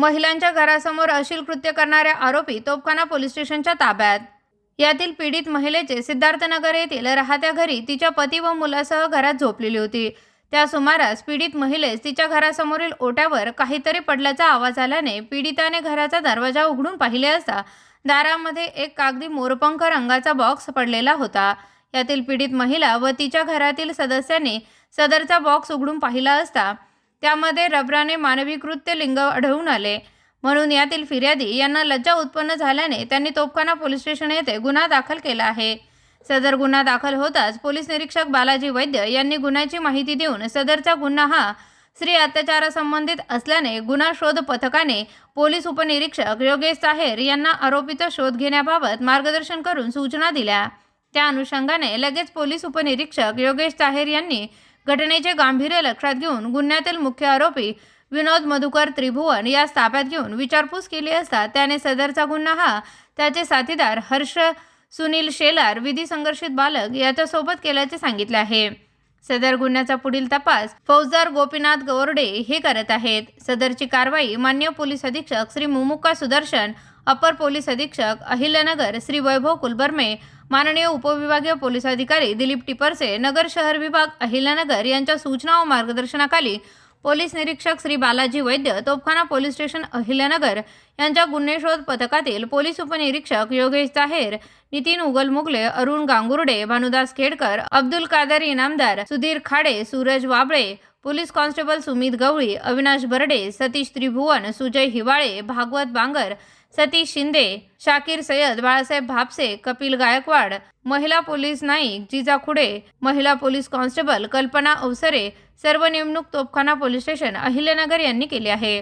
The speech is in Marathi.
महिलांच्या घरासमोर अश्लील कृत्य करणाऱ्या आरोपी तोफखाना पोलीस स्टेशनच्या ताब्यात। यातील पीडित महिलेचे सिद्धार्थनगर येथील राहत्या घरी तिच्या पती व मुलासह घरात झोपलेली होती। त्या सुमारास पीडित महिलेस तिच्या घरासमोरील ओट्यावर काहीतरी पडल्याचा आवाज आल्याने पीडिताने घराचा दरवाजा उघडून पाहिले असता दारामध्ये एक कागदी मोरपंख रंगाचा बॉक्स पडलेला होता। यातील पीडित महिला व तिच्या घरातील सदस्यांनी सदरचा बॉक्स उघडून पाहिला असता त्यामध्ये रबराने मानवी कृत्य लिंग आढळून आले। म्हणून यातील फिर्यादी यांना लज्जा उत्पन्न झाल्याने त्यांनी तोफखाना पोलीस स्टेशन येथे गुन्हा दाखल केला आहे। सदर गुन्हा दाखल होताच पोलीस निरीक्षक बालाजी वैद्य यांनी गुन्ह्याची माहिती देऊन सदरचा गुन्हा हा स्त्री अत्याचारासंबंधित असल्याने गुन्हा शोध पथकाने पोलीस उपनिरीक्षक योगेश ताहेर यांना आरोपीचा शोध घेण्याबाबत मार्गदर्शन करून सूचना दिल्या। त्या अनुषंगाने लगेच पोलीस उपनिरीक्षक योगेश ताहेर यांनी घटनेचे गांभीर्य लक्षात घेऊन गुन्ह्यातील मुख्य आरोपी विनोद मधुकर त्रिभुवन यास ताब्यात घेऊन विचारपूस केली असता त्याने सदरचा गुन्हा हा त्याचे साथीदार हर्ष सुनील शेलार विधी संघर्षित बालक याच्यासोबत केल्याचे सांगितले आहे। सदर गुन्ह्याचा पुढील तपास फौजदार गोपीनाथ गवरडे हे करत आहेत। सदरची कारवाई माननीय पोलीस अधीक्षक श्री मुमुक्का सुदर्शन, अपर पोलीस अधीक्षक अहिल्यानगर श्री वैभव कुलबर्मे, माननीय उपविभागीय पोलीस अधिकारी दिलीप टिपरसे, नगर शहर विभाग अहिल्यानगर यांच्या सूचना व मार्गदर्शनाखाली पोलीस निरीक्षक श्री बालाजी वैद्य, तोफखाना पोलीस स्टेशन अहिल्यानगर यांच्या गुन्हे शोध पथकातील पोलीस उपनिरीक्षक योगेश ताहेर, नितीन उगल मुगले, अरुण गांगुर्डे, भानुदास खेडकर, अब्दुल कादर इनामदार, सुधीर खाडे, सूरज वाबळे, पोलीस कॉन्स्टेबल सुमित गवळी, अविनाश बर्डे, सतीश त्रिभुवन, सुजय हिवाळे, भागवत बांगर, सतीश शिंदे, शाकीर सय्यद, बाळासाहेब भापसे, कपिल गायकवाड, महिला पोलीस नाईक जिजा खुडे, महिला पोलीस कॉन्स्टेबल कल्पना अवसरे सर्व नेमणूक तोफखाना पोलीस स्टेशन अहिल्यानगर यांनी केली आहे।